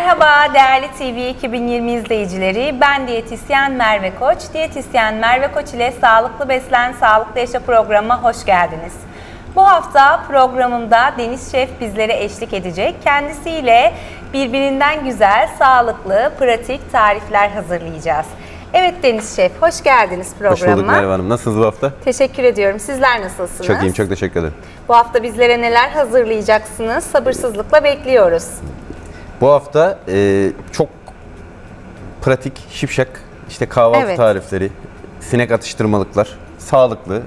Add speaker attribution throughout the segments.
Speaker 1: Merhaba değerli TV 2020 izleyicileri, ben diyetisyen Merve Koç. Diyetisyen Merve Koç ile Sağlıklı Beslen, Sağlıklı Yaşa programıma hoş geldiniz. Bu hafta programımda Deniz Şef bizlere eşlik edecek. Kendisiyle birbirinden güzel, sağlıklı, pratik tarifler hazırlayacağız. Evet Deniz Şef, hoş geldiniz programıma.
Speaker 2: Hoş bulduk Merve Hanım. Nasılsınız bu hafta?
Speaker 1: Teşekkür ediyorum. Sizler nasılsınız?
Speaker 2: Çok iyiyim, çok teşekkür ederim.
Speaker 1: Bu hafta bizlere neler hazırlayacaksınız? Sabırsızlıkla bekliyoruz.
Speaker 2: Bu hafta çok pratik, şipşak, işte kahvaltı tarifleri, sinek atıştırmalıklar, sağlıklı,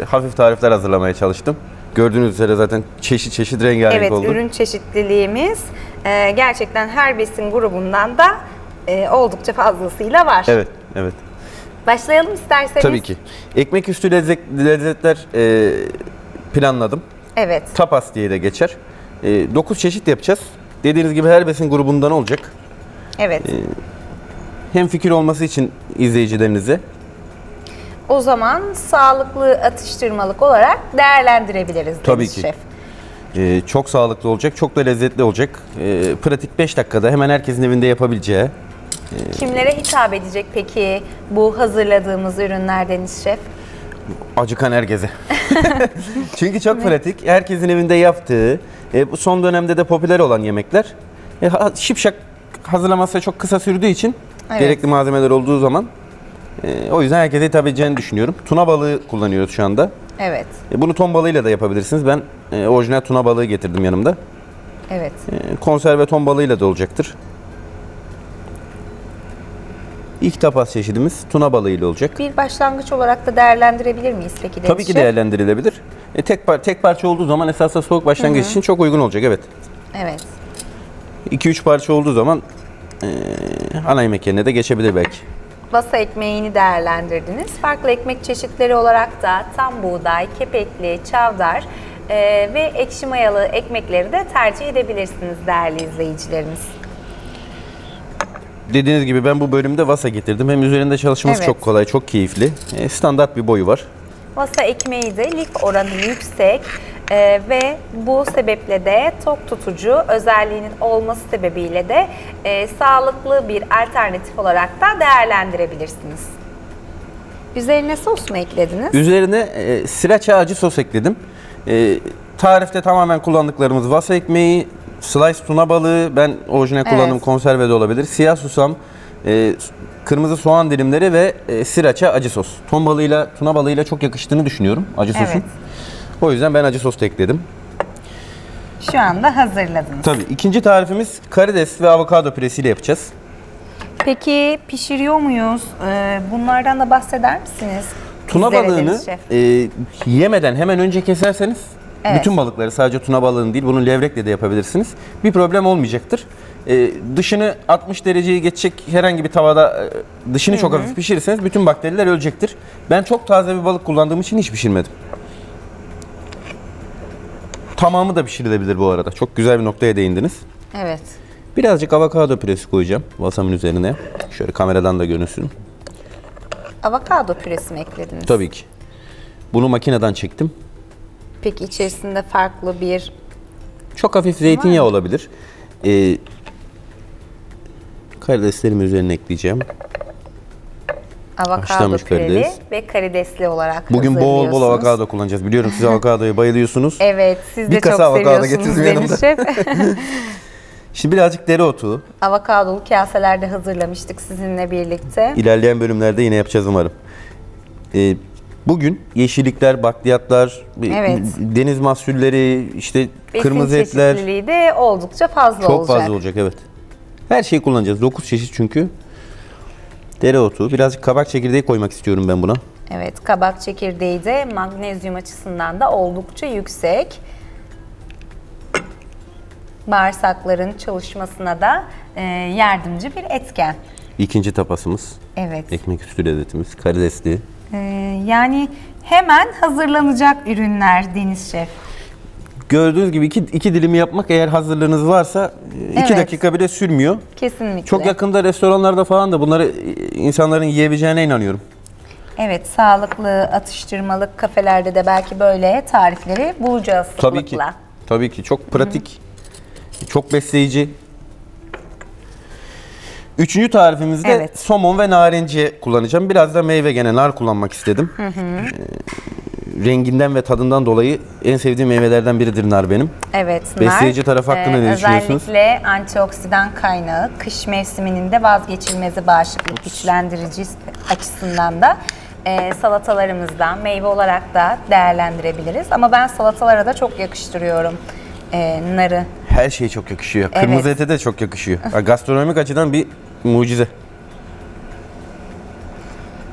Speaker 2: hafif tarifler hazırlamaya çalıştım. Gördüğünüz üzere zaten çeşit çeşit rengarenk oldu.
Speaker 1: Evet, ürün çeşitliliğimiz gerçekten her besin grubundan da oldukça fazlasıyla var.
Speaker 2: Evet, evet.
Speaker 1: Başlayalım isterseniz.
Speaker 2: Tabii ki. Ekmek üstü lezzetler planladım.
Speaker 1: Evet.
Speaker 2: Tapas diye de geçer. 9 çeşit yapacağız. Dediğiniz gibi her besin grubundan olacak.
Speaker 1: Evet.
Speaker 2: Hem fikir olması için izleyicilerinize.
Speaker 1: O zaman sağlıklı atıştırmalık olarak değerlendirebiliriz.
Speaker 2: Tabii ki.
Speaker 1: Şef.
Speaker 2: Çok sağlıklı olacak, çok da lezzetli olacak. Pratik 5 dakikada hemen herkesin evinde yapabileceği.
Speaker 1: Kimlere hitap edecek peki bu hazırladığımız ürünler Deniz Şef?
Speaker 2: Acıkan herkese. Çünkü çok pratik. Herkesin evinde yaptığı, bu son dönemde de popüler olan yemekler. Şipşak hazırlaması çok kısa sürdüğü için, gerekli malzemeler olduğu zaman o yüzden herkese hitap edeceğini düşünüyorum. Tuna balığı kullanıyoruz şu anda.
Speaker 1: Evet.
Speaker 2: Bunu ton balığıyla da yapabilirsiniz. Ben orijinal tuna balığı getirdim yanımda.
Speaker 1: Evet.
Speaker 2: Konserve ton balığıyla da olacaktır. İlk tapas çeşidimiz tuna balığıyla olacak.
Speaker 1: Bir başlangıç olarak da değerlendirebilir miyiz peki Deniz
Speaker 2: Tabii ki değerlendirilebilir. Tek parça olduğu zaman esasında soğuk başlangıç için çok uygun olacak, evet.
Speaker 1: Evet.
Speaker 2: 2-3 parça olduğu zaman ana yemek yerine de geçebilir belki.
Speaker 1: Vasa ekmeğini değerlendirdiniz. Farklı ekmek çeşitleri olarak da tam buğday, kepekli, çavdar ve ekşi mayalı ekmekleri de tercih edebilirsiniz değerli izleyicilerimiz.
Speaker 2: Dediğiniz gibi ben bu bölümde vasa getirdim. Hem üzerinde çalışması çok kolay, çok keyifli. Standart bir boyu var.
Speaker 1: Vasa ekmeği de lif oranı yüksek ve bu sebeple de tok tutucu özelliğinin olması sebebiyle de sağlıklı bir alternatif olarak da değerlendirebilirsiniz. Üzerine sos mu eklediniz?
Speaker 2: Üzerine sriracha acı sos ekledim. Tarifte tamamen kullandıklarımız vasa ekmeği, slice tuna balığı, ben orijinal kullandığım konserve de olabilir, siyah susam, kırmızı soğan dilimleri ve sriracha acı sos. Ton balığıyla, tuna balığıyla çok yakıştığını düşünüyorum acı sosun. O yüzden ben acı sos da ekledim.
Speaker 1: Şu anda hazırladınız.
Speaker 2: Tabii. İkinci tarifimiz karides ve avokado püresiyle yapacağız.
Speaker 1: Peki pişiriyor muyuz? Bunlardan da bahseder misiniz?
Speaker 2: Tuna balığını yemeden hemen önce keserseniz, bütün balıkları, sadece tuna balığını değil, bunu levrekle de yapabilirsiniz, bir problem olmayacaktır. Dışını 60 dereceyi geçecek herhangi bir tavada dışını çok hafif pişirirseniz bütün bakteriler ölecektir. Ben çok taze bir balık kullandığım için hiç pişirmedim. Tamamı da pişirilebilir bu arada. Çok güzel bir noktaya değindiniz.
Speaker 1: Evet.
Speaker 2: Birazcık avokado püresi koyacağım vasamın üzerine. Şöyle kameradan da görünsün.
Speaker 1: Avokado püresi mi eklediniz?
Speaker 2: Tabii ki. Bunu makineden çektim.
Speaker 1: Peki içerisinde farklı bir...
Speaker 2: Çok hafif zeytinyağı olabilir. Karideslerimi üzerine ekleyeceğim.
Speaker 1: Avokado püreli ve karidesli olarak
Speaker 2: bugün bol bol avokado kullanacağız. Biliyorum siz avokadoya bayılıyorsunuz.
Speaker 1: Evet, siz de çok seviyorsunuz Deniz Şef.
Speaker 2: Şimdi birazcık dereotu.
Speaker 1: Avokadolu kaselerde hazırlamıştık sizinle birlikte.
Speaker 2: İlerleyen bölümlerde yine yapacağız umarım. Bugün yeşillikler, bakliyatlar, deniz mahsulleri, işte kırmızı etler.
Speaker 1: Besin çeşitliliği de oldukça fazla olacak.
Speaker 2: Çok fazla olacak, evet. Her şeyi kullanacağız. 9 çeşit çünkü. Dereotu, birazcık kabak çekirdeği koymak istiyorum ben buna.
Speaker 1: Evet, kabak çekirdeği de magnezyum açısından da oldukça yüksek. Bağırsakların çalışmasına da yardımcı bir etken.
Speaker 2: İkinci tapasımız.
Speaker 1: Evet.
Speaker 2: Ekmek üstü lezzetimiz, karidesli.
Speaker 1: Yani hemen hazırlanacak ürünler Deniz Şef.
Speaker 2: Gördüğünüz gibi iki dilimi yapmak, eğer hazırlığınız varsa 2 dakika bile sürmüyor.
Speaker 1: Kesinlikle.
Speaker 2: Çok yakında restoranlarda falan da bunları insanların yiyebileceğine inanıyorum.
Speaker 1: Evet, sağlıklı atıştırmalık kafelerde de belki böyle tarifleri bulacağız sıklıkla.
Speaker 2: Tabii ki. Çok pratik, çok besleyici. Üçüncü tarifimizde
Speaker 1: Evet.
Speaker 2: somon ve narenciye kullanacağım. Biraz da meyve, gene nar kullanmak istedim. Renginden ve tadından dolayı en sevdiğim meyvelerden biridir nar benim.
Speaker 1: Evet,
Speaker 2: Besleyici tarafı hakkında ne düşünüyorsunuz?
Speaker 1: Özellikle antioksidan kaynağı, kış mevsiminin de vazgeçilmezi, bağışıklık güçlendirici açısından da salatalarımızdan meyve olarak da değerlendirebiliriz. Ama ben salatalara da çok yakıştırıyorum narı.
Speaker 2: Her şey çok yakışıyor. Kırmızı ete de çok yakışıyor. Gastronomik açıdan bir mucize.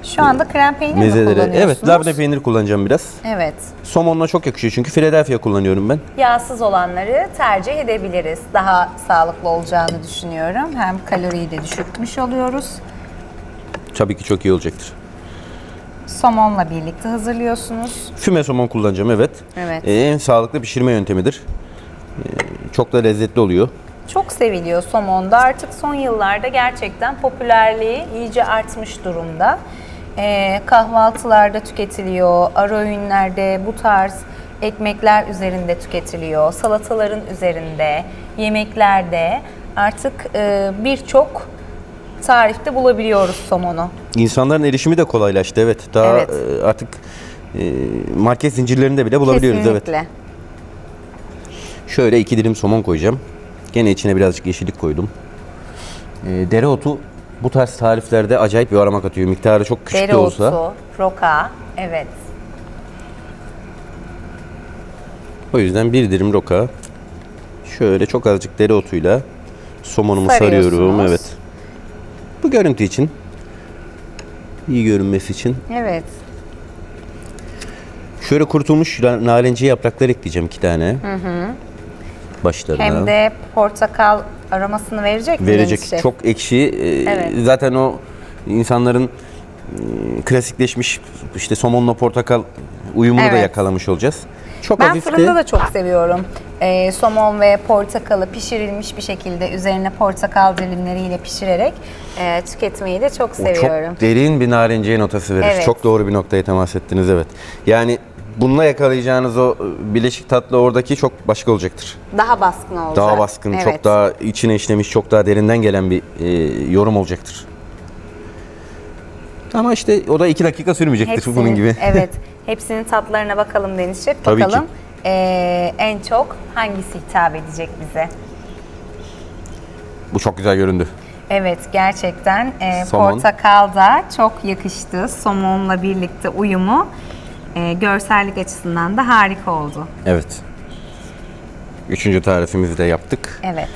Speaker 1: Şu anda krem peynir mi
Speaker 2: Mezelere.
Speaker 1: kullanıyorsunuz?
Speaker 2: Evet, labne peyniri kullanacağım biraz.
Speaker 1: Evet.
Speaker 2: Somonla çok yakışıyor çünkü Philadelphia kullanıyorum ben.
Speaker 1: Yağsız olanları tercih edebiliriz. Daha sağlıklı olacağını düşünüyorum. Hem kaloriyi de düşürtmüş oluyoruz.
Speaker 2: Tabii ki çok iyi olacaktır.
Speaker 1: Somonla birlikte hazırlıyorsunuz.
Speaker 2: Füme somon kullanacağım, evet.
Speaker 1: Evet.
Speaker 2: En sağlıklı pişirme yöntemidir. Çok da lezzetli oluyor.
Speaker 1: Çok seviliyor somonda. Artık son yıllarda gerçekten popülerliği iyice artmış durumda. Kahvaltılarda tüketiliyor, ara öğünlerde bu tarz ekmekler üzerinde tüketiliyor, salataların üzerinde, yemeklerde artık birçok tarifte bulabiliyoruz somonu.
Speaker 2: İnsanların erişimi de kolaylaştı, evet. Daha
Speaker 1: Evet.
Speaker 2: Artık market zincirlerinde bile bulabiliyoruz,
Speaker 1: Kesinlikle.
Speaker 2: evet. Şöyle 2 dilim somon koyacağım. Gene içine birazcık yeşillik koydum. Dereotu bu tarz tariflerde acayip bir aroma katıyor. Miktarı çok küçük de olsa.
Speaker 1: Dereotu, roka, evet.
Speaker 2: O yüzden 1 dilim roka. Şöyle çok azıcık dereotuyla somonumu sarıyorum.
Speaker 1: Sarıyorsunuz.
Speaker 2: Evet. Bu görüntü için. İyi görünmesi için.
Speaker 1: Evet.
Speaker 2: Şöyle kurutulmuş narenciye yapraklar ekleyeceğim 2 tane. Başlarına.
Speaker 1: Hem de portakal aromasını verecek mi?
Speaker 2: Verecek.
Speaker 1: Deniz Şef?
Speaker 2: Çok ekşi.
Speaker 1: Evet.
Speaker 2: Zaten o insanların klasikleşmiş işte somonla portakal uyumunu da
Speaker 1: Evet.
Speaker 2: yakalamış olacağız. Çok
Speaker 1: Ben
Speaker 2: hafif
Speaker 1: fırında
Speaker 2: de
Speaker 1: da çok seviyorum. Somon ve portakalı pişirilmiş bir şekilde üzerine portakal dilimleriyle pişirerek tüketmeyi de çok
Speaker 2: o
Speaker 1: seviyorum.
Speaker 2: çok derin bir narenciye notası verir.
Speaker 1: Evet.
Speaker 2: Çok doğru bir noktaya temas ettiniz, evet. Yani bununla yakalayacağınız o bileşik tatlı oradaki çok başka olacaktır.
Speaker 1: Daha baskın olacak.
Speaker 2: Daha baskın,
Speaker 1: Evet.
Speaker 2: çok daha içine işlemiş, çok daha derinden gelen bir yorum olacaktır. Ama işte o da 2 dakika sürmeyecektir bunun gibi.
Speaker 1: Evet. Hepsinin tatlarına bakalım Deniz Şef.
Speaker 2: Tabii
Speaker 1: Bakalım
Speaker 2: ki.
Speaker 1: en çok hangisi hitap edecek bize?
Speaker 2: Bu çok güzel göründü.
Speaker 1: Evet, gerçekten
Speaker 2: Somon.
Speaker 1: portakal da çok yakıştı. Somonla birlikte uyumu görsellik açısından da harika oldu.
Speaker 2: Evet. 3. tarifimizi de yaptık.
Speaker 1: Evet.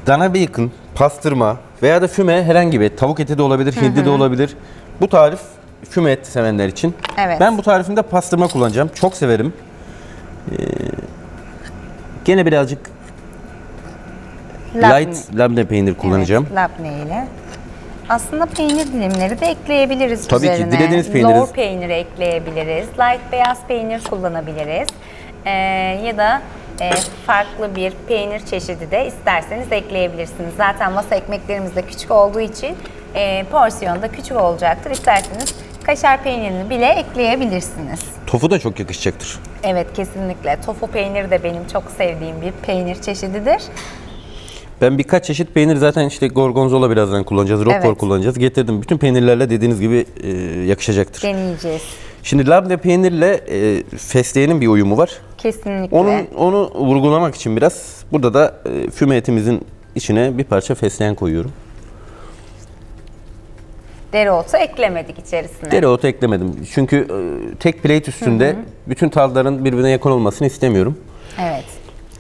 Speaker 2: Dana bacon, pastırma veya da füme, herhangi bir tavuk eti de olabilir, hindi de olabilir. Bu tarif füme et sevenler için.
Speaker 1: Evet.
Speaker 2: Ben bu tarifimde pastırma kullanacağım. Çok severim. Gene birazcık light labne peynir kullanacağım.
Speaker 1: Evet, labne ile. Aslında peynir dilimleri de ekleyebiliriz
Speaker 2: Tabii ki,
Speaker 1: üzerine.
Speaker 2: dilediğiniz peyniri.
Speaker 1: Lor peyniri ekleyebiliriz. Light beyaz peynir kullanabiliriz. Ya da farklı bir peynir çeşidi de isterseniz ekleyebilirsiniz. Zaten masa ekmeklerimiz de küçük olduğu için porsiyon da küçük olacaktır. İsterseniz kaşar peynirini bile ekleyebilirsiniz.
Speaker 2: Tofu da çok yakışacaktır.
Speaker 1: Evet, kesinlikle. Tofu peyniri de benim çok sevdiğim bir peynir çeşididir.
Speaker 2: Ben birkaç çeşit peynir zaten işte gorgonzola birazdan kullanacağız, roquefort
Speaker 1: Evet.
Speaker 2: kullanacağız. Getirdim. Bütün peynirlerle dediğiniz gibi yakışacaktır.
Speaker 1: Deneyeceğiz.
Speaker 2: Şimdi labne peynirle fesleğenin bir uyumu var.
Speaker 1: Kesinlikle.
Speaker 2: Onu vurgulamak için biraz burada da füme etimizin içine bir parça fesleğen koyuyorum.
Speaker 1: Dereotu eklemedik içerisine.
Speaker 2: Dereotu eklemedim. Çünkü tek plate üstünde bütün tatların birbirine yakın olmasını istemiyorum.
Speaker 1: Evet.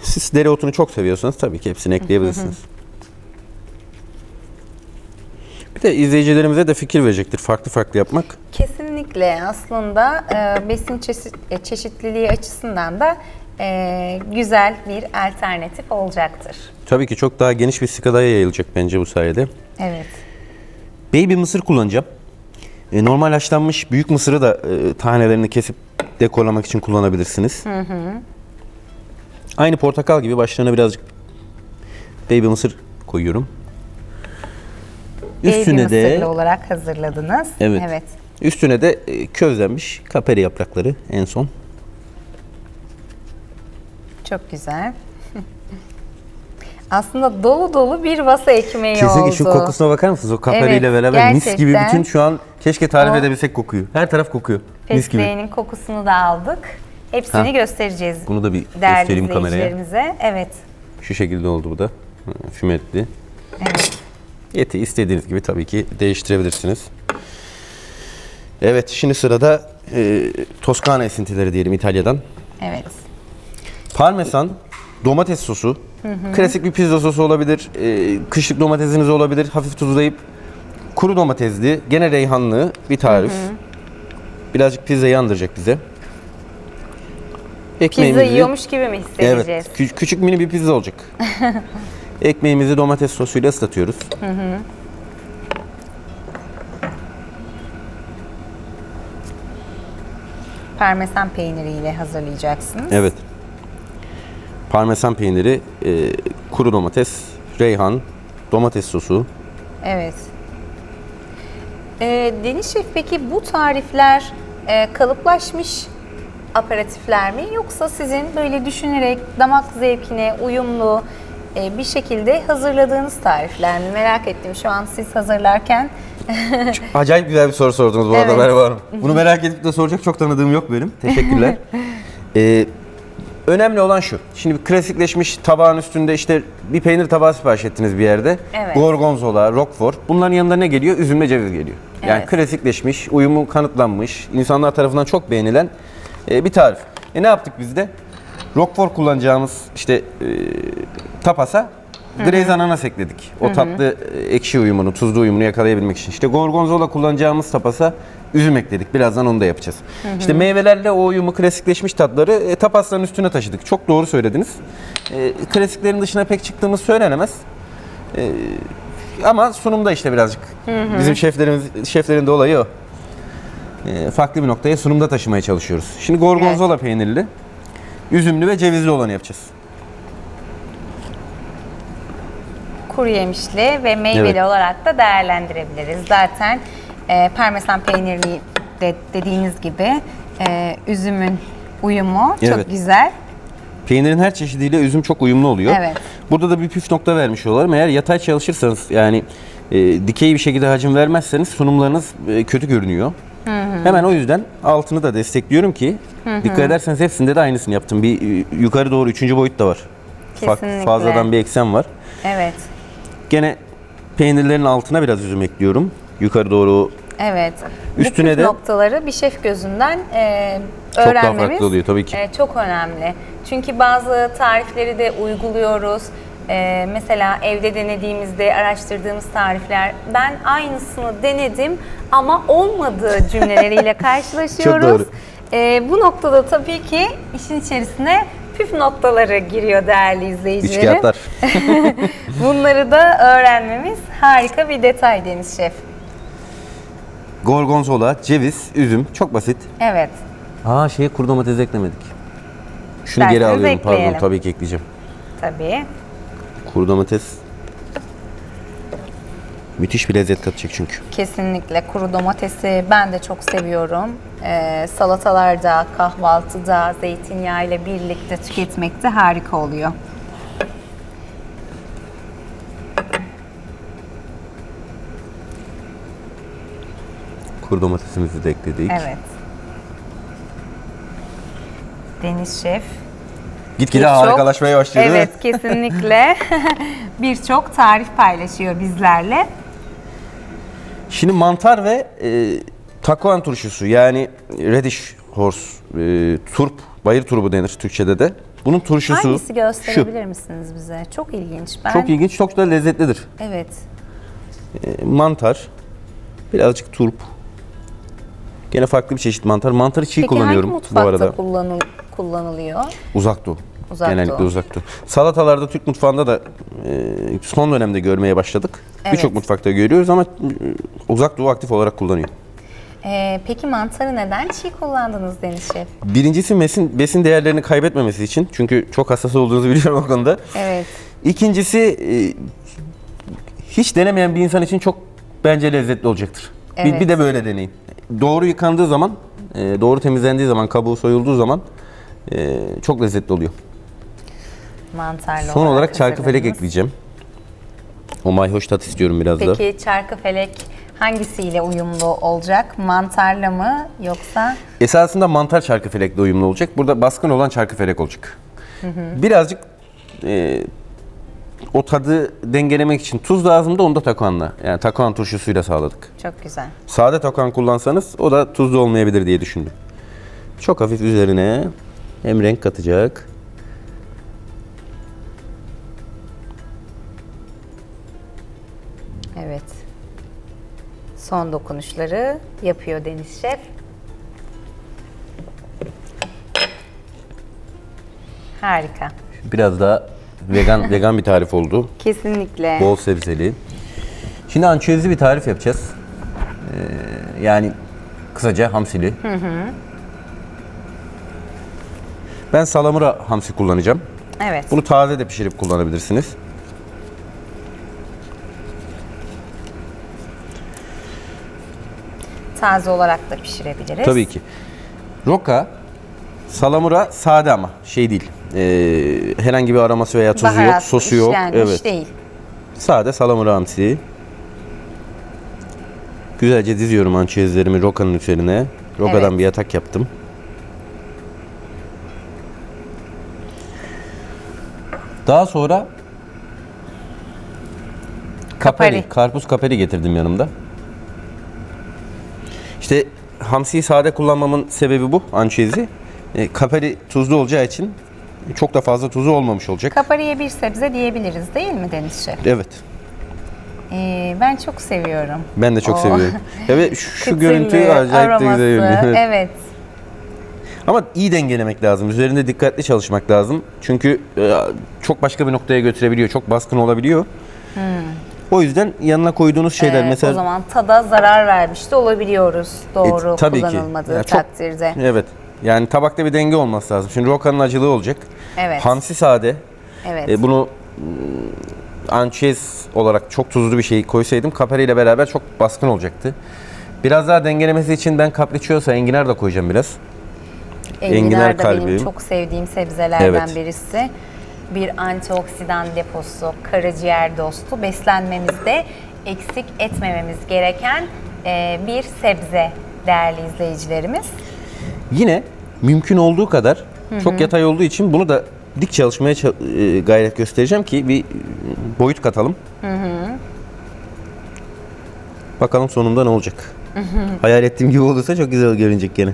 Speaker 2: Siz dereotunu çok seviyorsanız tabii ki hepsini ekleyebilirsiniz. Bir de izleyicilerimize de fikir verecektir farklı farklı yapmak.
Speaker 1: Kesinlikle. Aslında besin çeşitliliği açısından da güzel bir alternatif olacaktır.
Speaker 2: Tabii ki çok daha geniş bir skalaya yayılacak bence bu sayede.
Speaker 1: Evet.
Speaker 2: Baby mısır kullanacağım. Normal haşlanmış büyük mısırı da tanelerini kesip dekorlamak için kullanabilirsiniz. Aynı portakal gibi başlarına birazcık baby mısır koyuyorum.
Speaker 1: Baby mısırlı olarak hazırladınız.
Speaker 2: Evet.
Speaker 1: Evet.
Speaker 2: Üstüne de közlenmiş kaperi yaprakları en son.
Speaker 1: Çok güzel. Aslında dolu dolu bir vasa ekmeği
Speaker 2: Kesinlikle
Speaker 1: oldu.
Speaker 2: şu kokusuna bakar mısınız? O kapariyle
Speaker 1: Evet,
Speaker 2: beraber mis gibi
Speaker 1: gerçekten.
Speaker 2: bütün şu an keşke tarif edebilsek kokuyu. Her taraf kokuyor. Mis gibi.
Speaker 1: Fesleğenin kokusunu da aldık. Hepsini göstereceğiz.
Speaker 2: Bunu da bir
Speaker 1: değerli
Speaker 2: göstereyim kameraya.
Speaker 1: izleyicilerimize. Evet.
Speaker 2: Şu şekilde oldu bu da. Fümetli.
Speaker 1: Evet.
Speaker 2: Eti istediğiniz gibi tabii ki değiştirebilirsiniz. Evet, şimdi sırada Toskana esintileri diyelim İtalya'dan.
Speaker 1: Evet.
Speaker 2: Parmesan, domates sosu, klasik bir pizza sosu olabilir, kışlık domatesiniz olabilir, hafif tuzlayıp kuru domatesli, gene reyhanlı bir tarif. Birazcık pizzayı andıracak bize.
Speaker 1: Pizza yiyormuş gibi mi hissedeceğiz?
Speaker 2: Evet, küçük mini bir pizza olacak. Ekmeğimizi domates sosuyla ıslatıyoruz.
Speaker 1: Parmesan peyniriyle hazırlayacaksınız.
Speaker 2: Evet. Parmesan peyniri, kuru domates, reyhan, domates sosu.
Speaker 1: Evet. Deniz Şef, peki bu tarifler kalıplaşmış aperatifler mi? Yoksa sizin böyle düşünerek damak zevkine uyumlu bir şekilde hazırladığınız tarifler mi? Merak ettim şu an siz hazırlarken.
Speaker 2: Acayip güzel bir soru sordunuz bu arada,
Speaker 1: Evet.
Speaker 2: Merve Hanım. Bunu merak edip de soracak çok tanıdığım yok benim. Teşekkürler. Önemli olan şu. Şimdi bir klasikleşmiş tabağın üstünde işte bir peynir tabağı sipariş ettiniz bir yerde.
Speaker 1: Evet.
Speaker 2: Gorgonzola, Roquefort. Bunların yanında ne geliyor? Üzümle ceviz geliyor. Yani
Speaker 1: Evet.
Speaker 2: klasikleşmiş, uyumu kanıtlanmış, insanlar tarafından çok beğenilen bir tarif. Ne yaptık biz de? Roquefort kullanacağımız işte tapasa Glaze ananas ekledik. O tatlı ekşi uyumunu, tuzlu uyumunu yakalayabilmek için. İşte gorgonzola kullanacağımız tapasa üzüm ekledik. Birazdan onu da yapacağız. İşte meyvelerle o uyumu, klasikleşmiş tatları tapasların üstüne taşıdık. Çok doğru söylediniz. Klasiklerin dışına pek çıktığımız söylenemez. Ama sunumda işte birazcık bizim şeflerin de olayı o. Farklı bir noktaya sunumda taşımaya çalışıyoruz. Şimdi gorgonzola peynirli, üzümlü ve cevizli olanı yapacağız.
Speaker 1: Kuru yemişli ve meyveli
Speaker 2: Evet.
Speaker 1: olarak da değerlendirebiliriz. Zaten parmesan peynirli de dediğiniz gibi üzümün uyumu çok
Speaker 2: Evet.
Speaker 1: güzel.
Speaker 2: Peynirin her çeşidiyle üzüm çok uyumlu oluyor.
Speaker 1: Evet.
Speaker 2: Burada da bir püf nokta vermiş olalım. Eğer yatay çalışırsanız yani dikey bir şekilde hacim vermezseniz sunumlarınız kötü görünüyor. Hemen o yüzden altını da destekliyorum ki dikkat ederseniz hepsinde de aynısını yaptım. Bir yukarı doğru 3. boyut da var.
Speaker 1: Kesinlikle.
Speaker 2: Fazladan bir eksen var.
Speaker 1: Evet.
Speaker 2: Gene peynirlerin altına biraz üzüm ekliyorum. Yukarı doğru
Speaker 1: Evet.
Speaker 2: Üstüne
Speaker 1: Bu püf
Speaker 2: de-
Speaker 1: noktaları bir şef gözünden
Speaker 2: çok daha
Speaker 1: öğrenmemiz
Speaker 2: farklı oluyor tabii ki.
Speaker 1: çok önemli. Çünkü bazı tarifleri de uyguluyoruz. Mesela evde denediğimizde araştırdığımız tarifler, ben aynısını denedim ama olmadığı cümleleriyle karşılaşıyoruz.
Speaker 2: Çok doğru.
Speaker 1: Bu noktada tabii ki işin içerisine püf noktaları giriyor değerli izleyicilerim.
Speaker 2: Üçkağıtlar.
Speaker 1: Bunları da öğrenmemiz harika bir detay Deniz Şef.
Speaker 2: Gorgonzola, ceviz, üzüm çok basit.
Speaker 1: Evet.
Speaker 2: Kuru domates eklemedik. Şunu
Speaker 1: Derseniz
Speaker 2: geri alıyorum,
Speaker 1: ekleyelim.
Speaker 2: pardon, tabii ki ekleyeceğim.
Speaker 1: Tabii.
Speaker 2: Kuru domates müthiş bir lezzet katacak çünkü.
Speaker 1: Kesinlikle kuru domatesi ben de çok seviyorum. Salatalarda, kahvaltıda zeytinyağı ile birlikte tüketmek de harika oluyor.
Speaker 2: Kuru domatesimizi de ekledik.
Speaker 1: Evet. Deniz Şef.
Speaker 2: Gitgide
Speaker 1: birçok-
Speaker 2: harikalaşmaya başlıyor değil mi?
Speaker 1: Evet, kesinlikle. Birçok tarif paylaşıyor bizlerle.
Speaker 2: Şimdi mantar ve takoğan turşusu yani radish horse, turp, bayır turbu denir Türkçe'de de. Bunun turşusu
Speaker 1: Hangisi gösterebilir misiniz bize? Çok ilginç.
Speaker 2: çok ilginç, çok da lezzetlidir.
Speaker 1: Evet.
Speaker 2: Mantar, birazcık turp. Gene farklı bir çeşit mantar. Mantarı çiğ
Speaker 1: Peki
Speaker 2: kullanıyorum
Speaker 1: hangi
Speaker 2: bu arada.
Speaker 1: mutfakta kullanılıyor?
Speaker 2: Uzak Doğu.
Speaker 1: Uzak
Speaker 2: Genellikle
Speaker 1: Doğu.
Speaker 2: Uzak Doğu. Salatalarda Türk mutfağında da son dönemde görmeye başladık.
Speaker 1: Evet.
Speaker 2: Birçok mutfakta görüyoruz ama Uzak Doğu aktif olarak kullanıyor.
Speaker 1: Peki mantarı neden çiğ kullandınız Deniz Şef?
Speaker 2: Birincisi besin değerlerini kaybetmemesi için. Çünkü çok hassas olduğunuzu biliyorum o konuda.
Speaker 1: Evet.
Speaker 2: İkincisi hiç denemeyen bir insan için çok bence lezzetli olacaktır.
Speaker 1: Evet.
Speaker 2: Bir de böyle deneyin. Doğru yıkandığı zaman, doğru temizlendiği zaman, kabuğu soyulduğu zaman çok lezzetli oluyor.
Speaker 1: Mantarlı
Speaker 2: Son olarak çarkıfelek
Speaker 1: hazırladınız.
Speaker 2: ekleyeceğim. O mayhoş tat istiyorum biraz da.
Speaker 1: Peki çarkıfelek hangisiyle uyumlu olacak? Mantarla mı yoksa?
Speaker 2: Esasında mantar çarkıfelekle uyumlu olacak. Burada baskın olan çarkıfelek olacak. Birazcık o tadı dengelemek için tuz lazımdı, onu da takuanla. Yani takuan turşusuyla sağladık.
Speaker 1: Çok güzel.
Speaker 2: Sade takuan kullansanız o da tuzlu olmayabilir diye düşündüm. Çok hafif üzerine hem renk katacak.
Speaker 1: Evet. Son dokunuşları yapıyor Deniz Şef. Harika.
Speaker 2: Biraz daha vegan bir tarif oldu.
Speaker 1: Kesinlikle.
Speaker 2: Bol sebzeli. Şimdi ançüezli bir tarif yapacağız. Yani kısaca hamsili. Ben salamura hamsi kullanacağım.
Speaker 1: Evet.
Speaker 2: Bunu taze de pişirip kullanabilirsiniz.
Speaker 1: Taze olarak da pişirebiliriz.
Speaker 2: Tabii ki. Roka, salamura sade ama şey değil. Herhangi bir aroması veya tuzu yok,
Speaker 1: Baharat,
Speaker 2: sosu yok.
Speaker 1: işlenmiş değil.
Speaker 2: Sade salamura hamsi. Güzelce diziyorum ançüezlerimi rokanın üzerine. Rokadan
Speaker 1: Evet.
Speaker 2: bir yatak yaptım. Daha sonra kapari, karpuz kapari getirdim yanımda. İşte hamsiyi sade kullanmamın sebebi bu, ançüezi. Kapari tuzlu olacağı için çok da fazla tuzu olmamış olacak.
Speaker 1: Kapariye bir sebze diyebiliriz değil mi Deniz Şef?
Speaker 2: Evet.
Speaker 1: Ben çok seviyorum.
Speaker 2: Ben de çok
Speaker 1: O
Speaker 2: seviyorum. Evet, şu
Speaker 1: kıtırlığı,
Speaker 2: görüntü acayip de
Speaker 1: aroması.
Speaker 2: güzel görünüyor.
Speaker 1: Evet.
Speaker 2: Ama iyi dengelemek lazım. Üzerinde dikkatli çalışmak lazım. Çünkü çok başka bir noktaya götürebiliyor. Çok baskın olabiliyor. O yüzden yanına koyduğunuz şeyler mesela...
Speaker 1: O zaman tada zarar vermiş de olabiliyoruz. Doğru
Speaker 2: tabii ki.
Speaker 1: kullanılmadığı
Speaker 2: Yani çok-
Speaker 1: takdirde.
Speaker 2: Evet. Yani tabakta bir denge olması lazım. Şimdi rokanın acılığı olacak.
Speaker 1: Evet.
Speaker 2: Hamsi sade.
Speaker 1: Evet.
Speaker 2: Bunu ançez olarak çok tuzlu bir şey koysaydım kapari ile beraber çok baskın olacaktı. Biraz daha dengelemesi için ben capricciosa enginar da koyacağım biraz.
Speaker 1: Enginar da
Speaker 2: kalbi.
Speaker 1: benim çok sevdiğim sebzelerden
Speaker 2: Evet.
Speaker 1: birisi. Bir antioksidan deposu, karaciğer dostu, beslenmemizde eksik etmememiz gereken bir sebze değerli izleyicilerimiz.
Speaker 2: Yine mümkün olduğu kadar çok yatay olduğu için bunu da dik çalışmaya gayret göstereceğim ki bir boyut katalım. Bakalım sonunda ne olacak. Hayal ettiğim gibi olursa çok güzel görünecek gene.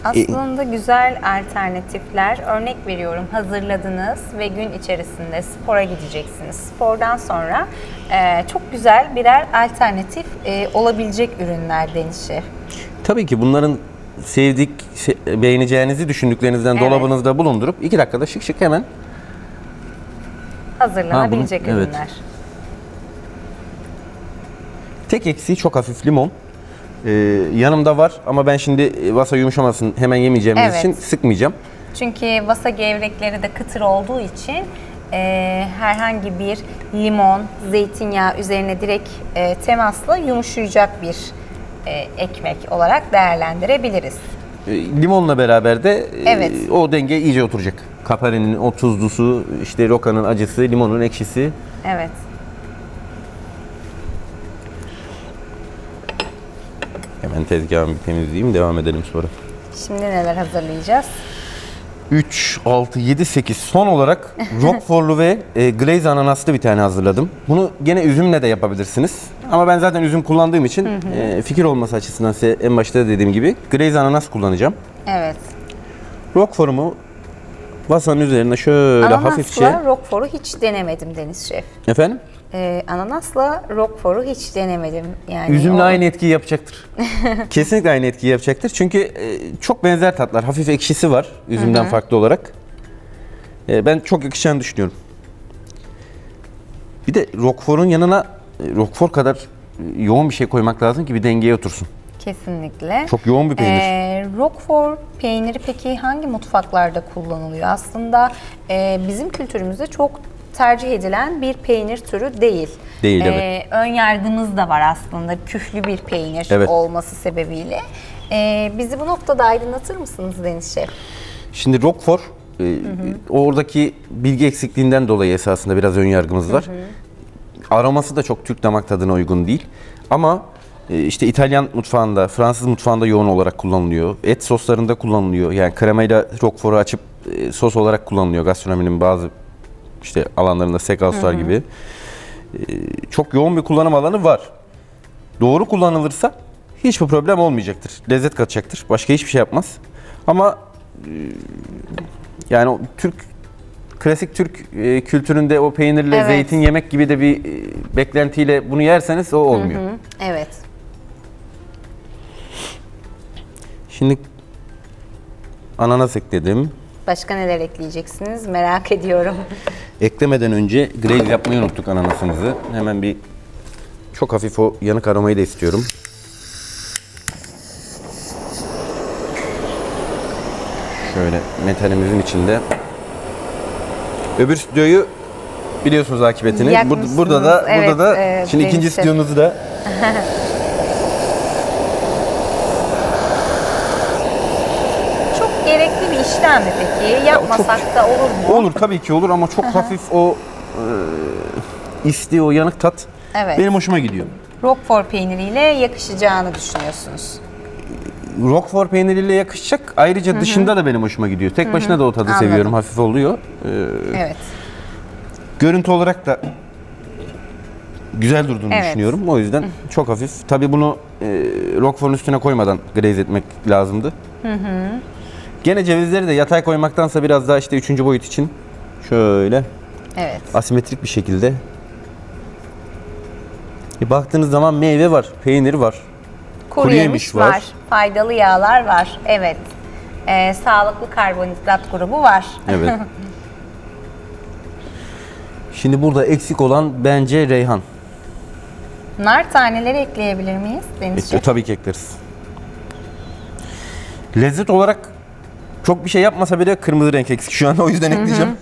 Speaker 1: Aslında güzel alternatifler, örnek veriyorum hazırladınız ve gün içerisinde spora gideceksiniz. Spordan sonra çok güzel birer alternatif olabilecek ürünler Deniz Şef.
Speaker 2: Tabii ki bunların beğeneceğinizi düşündüklerinizden
Speaker 1: Evet.
Speaker 2: dolabınızda bulundurup 2 dakikada şık şık hemen
Speaker 1: Hazırlanabilecek
Speaker 2: Ha, bunu- evet.
Speaker 1: ürünler.
Speaker 2: tek eksiği çok hafif limon. Yanımda var ama ben şimdi vasa yumuşamasın hemen yemeyeceğimiz
Speaker 1: Evet.
Speaker 2: için sıkmayacağım.
Speaker 1: Çünkü vasa gevrekleri de kıtır olduğu için herhangi bir limon, zeytinyağı üzerine direkt temasla yumuşayacak bir ekmek olarak değerlendirebiliriz.
Speaker 2: Limonla beraber de
Speaker 1: Evet.
Speaker 2: o denge iyice oturacak. Kaparinin o tuzlusu, işte rokanın acısı, limonun ekşisi.
Speaker 1: Evet.
Speaker 2: Hemen tezgahımı bir temizleyeyim, devam edelim sonra.
Speaker 1: Şimdi neler hazırlayacağız?
Speaker 2: 3, 6, 7, 8. Son olarak Roquefort'lu ve glaze ananaslı bir tane hazırladım. Bunu gene üzümle de yapabilirsiniz. Ama ben zaten üzüm kullandığım için fikir olması açısından size en başta da dediğim gibi glaze ananas kullanacağım.
Speaker 1: Evet.
Speaker 2: Roquefort'umu masanın üzerine şöyle hafifçe...
Speaker 1: Ananasla Roquefort'u hiç denemedim Deniz Şef.
Speaker 2: Efendim?
Speaker 1: Ananasla Roquefort'u hiç denemedim. Yani
Speaker 2: Üzümle
Speaker 1: o-
Speaker 2: aynı etkiyi yapacaktır. Kesinlikle aynı etkiyi yapacaktır. Çünkü çok benzer tatlar. Hafif ekşisi var üzümden farklı olarak. Ben çok yakışacağını düşünüyorum. Bir de Roquefort'un yanına Roquefort kadar yoğun bir şey koymak lazım ki bir dengeye otursun.
Speaker 1: Kesinlikle.
Speaker 2: Çok yoğun bir peynir.
Speaker 1: Roquefort peyniri peki hangi mutfaklarda kullanılıyor? Aslında bizim kültürümüzde çok tercih edilen bir peynir türü değil.
Speaker 2: Değil, evet.
Speaker 1: Ön yargımız da var aslında küflü bir peynir
Speaker 2: Evet.
Speaker 1: olması sebebiyle. Bizi bu noktada aydınlatır mısınız Deniz Şef?
Speaker 2: Şimdi Roquefort, oradaki bilgi eksikliğinden dolayı esasında biraz ön yargımız var. Aroması da çok Türk damak tadına uygun değil. Ama işte İtalyan mutfağında, Fransız mutfağında yoğun olarak kullanılıyor. Et soslarında kullanılıyor. Yani kremayla Roquefort'u açıp sos olarak kullanılıyor gastronominin bazı işte alanlarında, steakhouse'lar gibi. Çok yoğun bir kullanım alanı var. Doğru kullanılırsa hiçbir problem olmayacaktır. Lezzet katacaktır. Başka hiçbir şey yapmaz. Ama yani o klasik Türk kültüründe o peynirle
Speaker 1: Evet.
Speaker 2: zeytin yemek gibi de bir beklentiyle bunu yerseniz o olmuyor.
Speaker 1: Evet.
Speaker 2: Şimdi ananas ekledim.
Speaker 1: Başka neler ekleyeceksiniz merak ediyorum.
Speaker 2: Eklemeden önce glaze yapmayı unuttuk ananasımızı. Hemen bir çok hafif o yanık aromayı da istiyorum. Şöyle metalimizin içinde. Öbür stüdyoyu biliyorsunuz akıbetini.
Speaker 1: Yakmışsınız.
Speaker 2: Burada da
Speaker 1: Evet,
Speaker 2: şimdi ikinci
Speaker 1: Deniz Şef.
Speaker 2: stüdyomuzu da
Speaker 1: Çok gerekli bir işlem mi peki? Yapmasak da olur mu?
Speaker 2: olur, tabii ki olur ama çok hafif o istiği, o yanık tat
Speaker 1: Evet.
Speaker 2: benim hoşuma gidiyor.
Speaker 1: Roquefort peyniriyle yakışacağını düşünüyorsunuz.
Speaker 2: Roquefort peyniriyle yakışacak. Ayrıca dışında da benim hoşuma gidiyor. Tek başına da o tadı
Speaker 1: Anladım.
Speaker 2: seviyorum. Hafif oluyor.
Speaker 1: Evet.
Speaker 2: Görüntü olarak da güzel durduğunu
Speaker 1: Evet.
Speaker 2: düşünüyorum. O yüzden çok hafif. Tabii bunu Roquefort'un üstüne koymadan glaze etmek lazımdı. Gene cevizleri de yatay koymaktansa biraz daha işte 3. boyut için şöyle
Speaker 1: Evet.
Speaker 2: asimetrik bir şekilde. Baktığınız zaman meyve var, peynir var.
Speaker 1: Kuru yemiş var. Faydalı yağlar var. Evet. Sağlıklı karbonhidrat grubu var.
Speaker 2: Evet. Şimdi burada eksik olan bence reyhan.
Speaker 1: Nar taneleri ekleyebilir miyiz Deniz Şef?
Speaker 2: Tabii ki ekleriz. Lezzet olarak çok bir şey yapmasa bile kırmızı renk eksik şu an, o yüzden ekleyeceğim.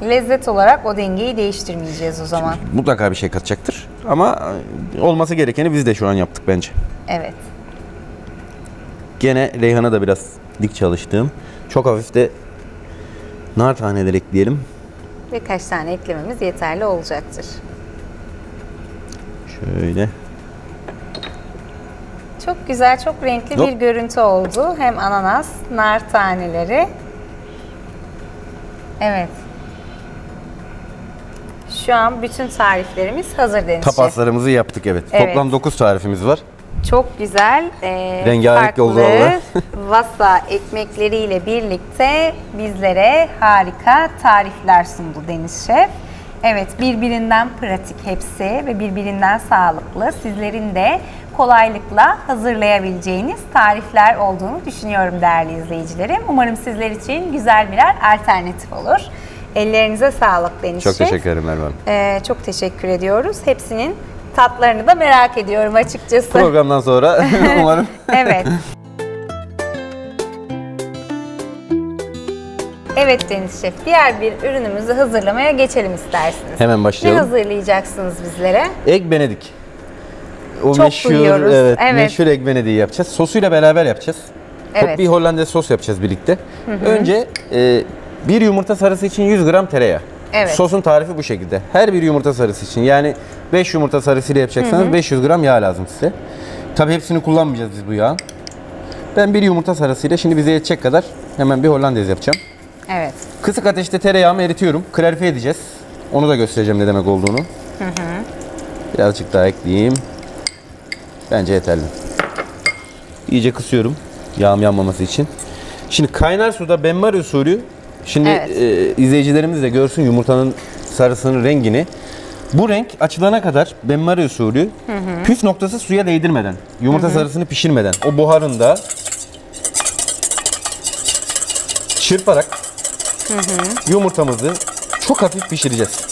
Speaker 1: Lezzet olarak o dengeyi değiştirmeyeceğiz o zaman.
Speaker 2: Mutlaka bir şey katacaktır ama olması gerekeni biz de şu an yaptık bence.
Speaker 1: Evet.
Speaker 2: Gene reyhana da biraz dik çalıştım. Çok hafif de nar taneleri ekleyelim.
Speaker 1: Birkaç tane eklememiz yeterli olacaktır.
Speaker 2: Şöyle.
Speaker 1: Çok güzel, çok renkli bir görüntü oldu. Hem ananas, nar taneleri. Evet. Şu an bütün tariflerimiz hazır Deniz Şef.
Speaker 2: Tapaslarımızı yaptık, evet.
Speaker 1: Evet.
Speaker 2: Toplam 9 tarifimiz var.
Speaker 1: Çok güzel,
Speaker 2: Rengarenk
Speaker 1: farklı
Speaker 2: oldu.
Speaker 1: Vasa ekmekleriyle birlikte bizlere harika tarifler sundu Deniz Şef. Evet, birbirinden pratik hepsi ve birbirinden sağlıklı. Sizlerin de kolaylıkla hazırlayabileceğiniz tarifler olduğunu düşünüyorum değerli izleyicilerim. Umarım sizler için güzel birer alternatif olur. Ellerinize sağlık Deniz Şef.
Speaker 2: Çok teşekkür ederim Merve Hanım.
Speaker 1: Çok teşekkür ediyoruz. Hepsinin tatlarını da merak ediyorum açıkçası.
Speaker 2: Programdan sonra umarım.
Speaker 1: Evet. Evet Deniz Şef, diğer bir ürünümüzü hazırlamaya geçelim isterseniz.
Speaker 2: Hemen başlayalım.
Speaker 1: Ne hazırlayacaksınız bizlere?
Speaker 2: Egg Benedict. O
Speaker 1: Çok
Speaker 2: meşhur,
Speaker 1: duyuyoruz.
Speaker 2: evet,
Speaker 1: Evet.
Speaker 2: meşhur Egg Benedict'i yapacağız. Sosuyla beraber yapacağız.
Speaker 1: Evet.
Speaker 2: Bir Hollandaise sos yapacağız birlikte. Önce bir yumurta sarısı için 100 gram tereyağı.
Speaker 1: Evet.
Speaker 2: Sosun tarifi bu şekilde. Her bir yumurta sarısı için, yani 5 yumurta sarısıyla yapacaksanız 500 gram yağ lazım size. Tabii hepsini kullanmayacağız biz bu yağın. Ben bir yumurta sarısıyla şimdi bize yetecek kadar hemen bir Hollandaise yapacağım.
Speaker 1: Evet.
Speaker 2: Kısık ateşte tereyağımı eritiyorum. Klarife edeceğiz. Onu da göstereceğim ne demek olduğunu. Birazcık daha ekleyeyim. Bence yeterli. İyice kısıyorum. Yağım yanmaması için. Şimdi kaynar suda benmari usulü. Şimdi
Speaker 1: Evet.
Speaker 2: izleyicilerimiz de görsün yumurtanın sarısının rengini. Bu renk açılana kadar benmari usulü püf noktası suya değdirmeden, yumurta sarısını pişirmeden, o buharında çırparak yumurtamızı çok hafif pişireceğiz.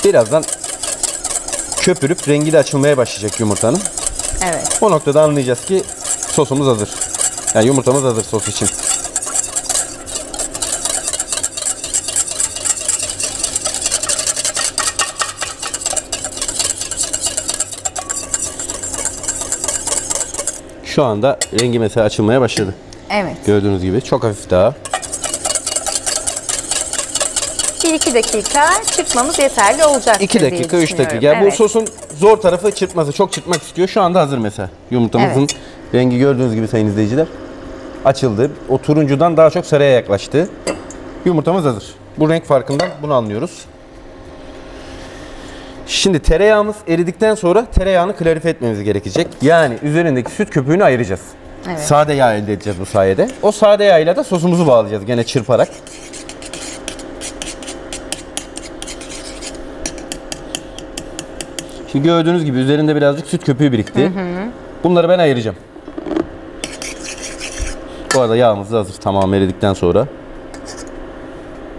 Speaker 2: Birazdan köpürüp rengi de açılmaya başlayacak yumurtanın.
Speaker 1: Evet.
Speaker 2: O noktada anlayacağız ki sosumuz hazır. Yani yumurtamız hazır sos için. Şu anda rengi mesela açılmaya başladı.
Speaker 1: Evet.
Speaker 2: Gördüğünüz gibi çok hafif daha.
Speaker 1: 1-2 dakika çırpmamız yeterli olacak.
Speaker 2: 2 dakika, 3 dakika. Yani
Speaker 1: Evet.
Speaker 2: bu sosun zor tarafı çırpması. Çok çırpmak istiyor. Şu anda hazır mesela. Yumurtamızın
Speaker 1: Evet.
Speaker 2: rengi gördüğünüz gibi sayın izleyiciler. Açıldı. O turuncudan daha çok sarıya yaklaştı. Yumurtamız hazır. Bu renk farkından bunu anlıyoruz. Şimdi tereyağımız eridikten sonra tereyağını klarife etmemiz gerekecek. Yani üzerindeki süt köpüğünü ayıracağız.
Speaker 1: Evet.
Speaker 2: Sade yağ elde edeceğiz bu sayede. O sade yağ ile de sosumuzu bağlayacağız gene çırparak. Şimdi gördüğünüz gibi üzerinde birazcık süt köpüğü birikti. Bunları ben ayıracağım. Bu arada yağımız da hazır tamam eridikten sonra.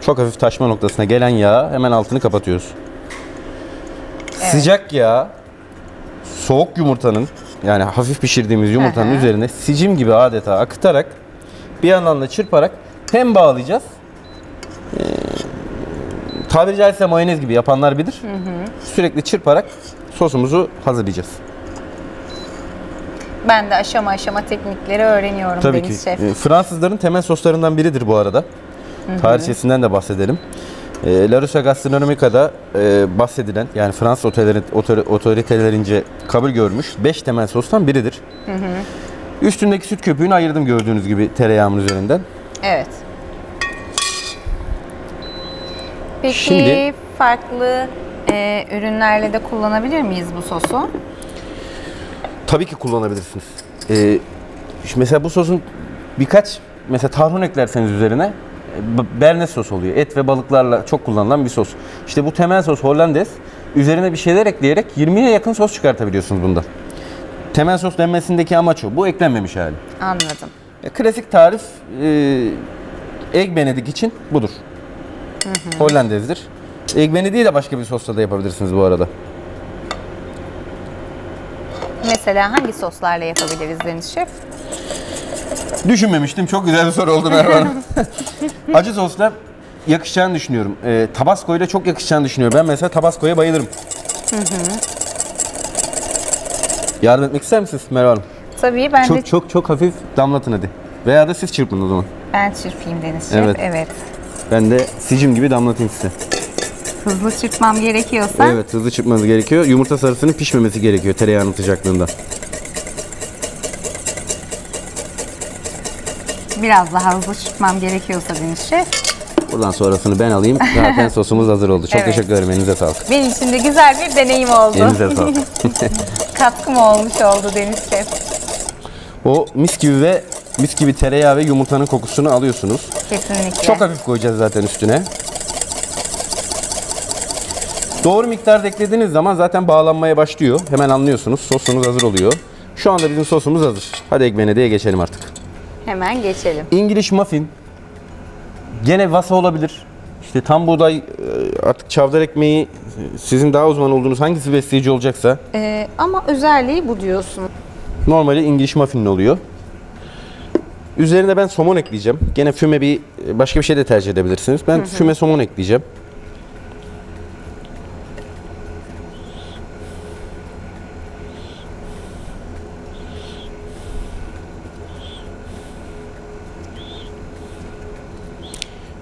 Speaker 2: Çok hafif taşma noktasına gelen yağı hemen altını kapatıyoruz.
Speaker 1: Evet.
Speaker 2: Sıcak yağ soğuk yumurtanın yani hafif pişirdiğimiz yumurtanın üzerine sicim gibi adeta akıtarak bir yandan da çırparak hem bağlayacağız. Tabiri caizse mayonez gibi yapanlar bilir. Sürekli çırparak sosumuzu hazırlayacağız.
Speaker 1: Ben de aşama aşama teknikleri öğreniyorum
Speaker 2: Tabii
Speaker 1: Deniz
Speaker 2: ki.
Speaker 1: Şef.
Speaker 2: Fransızların temel soslarından biridir bu arada. Tarihçesinden de bahsedelim. La Russa Gastronomica'da bahsedilen yani Fransız otoritelerince kabul görmüş 5 temel sostan biridir. Üstündeki süt köpüğünü ayırdım gördüğünüz gibi tereyağımın üzerinden.
Speaker 1: Evet. Peki
Speaker 2: Şimdi-
Speaker 1: farklı ürünlerle de kullanabilir miyiz bu sosu?
Speaker 2: Tabii ki kullanabilirsiniz. Mesela bu sosun birkaç mesela tarhun eklerseniz üzerine Bernes sos oluyor. Et ve balıklarla çok kullanılan bir sos. İşte bu temel sos Hollandaise. Üzerine bir şeyler ekleyerek 20'ye yakın sos çıkartabiliyorsunuz bundan. Temel sos denmesindeki amaç o. Bu eklenmemiş hali.
Speaker 1: Anladım.
Speaker 2: Klasik tarif Egg Benedict için budur. Hollandaise'dir. Egg Benedict'i de başka bir sosla da yapabilirsiniz bu arada.
Speaker 1: Mesela hangi soslarla yapabiliriz Deniz Şef?
Speaker 2: Düşünmemiştim. Çok güzel bir soru oldu Merve Hanım. Acı sosla yakışacağını düşünüyorum. Tabasco ile çok yakışacağını düşünüyorum. Ben mesela Tabasco'ya bayılırım. Yardım etmek ister misiniz Merve Hanım?
Speaker 1: Tabii ben de
Speaker 2: Çok hafif damlatın hadi. Veya da siz çırpın o zaman.
Speaker 1: ben çırpayım Deniz Şef.
Speaker 2: Evet.
Speaker 1: Evet.
Speaker 2: Ben de sicim gibi damlatayım size.
Speaker 1: Hızlı çırpmam gerekiyorsa
Speaker 2: Evet, hızlı çırpmanız gerekiyor. Yumurta sarısının pişmemesi gerekiyor tereyağının sıcaklığında.
Speaker 1: biraz daha hızlı çırpmam gerekiyorsa Deniz Şef.
Speaker 2: Buradan sonrasını ben alayım. Zaten sosumuz hazır oldu. Çok
Speaker 1: Evet.
Speaker 2: teşekkür ederim. Elinize sağlık.
Speaker 1: Benim için de güzel bir deneyim oldu.
Speaker 2: Elinize sağlık.
Speaker 1: Katkım olmuş oldu Deniz Şef.
Speaker 2: O mis gibi tereyağı ve yumurtanın kokusunu alıyorsunuz.
Speaker 1: Kesinlikle.
Speaker 2: Çok hafif koyacağız zaten üstüne. Doğru miktarda eklediğiniz zaman zaten bağlanmaya başlıyor. Hemen anlıyorsunuz. Sosunuz hazır oluyor. Şu anda bizim sosumuz hazır. Hadi Egg Benedict'e geçelim artık.
Speaker 1: Hemen geçelim.
Speaker 2: English muffin. Gene wasa olabilir. İşte tam buğday, artık çavdar ekmeği, sizin daha uzman olduğunuz hangisi besleyici olacaksa.
Speaker 1: Ama özelliği bu diyorsun.
Speaker 2: Normali English muffin oluyor. Üzerine ben somon ekleyeceğim. Gene füme başka bir şey de tercih edebilirsiniz. Ben füme somon ekleyeceğim.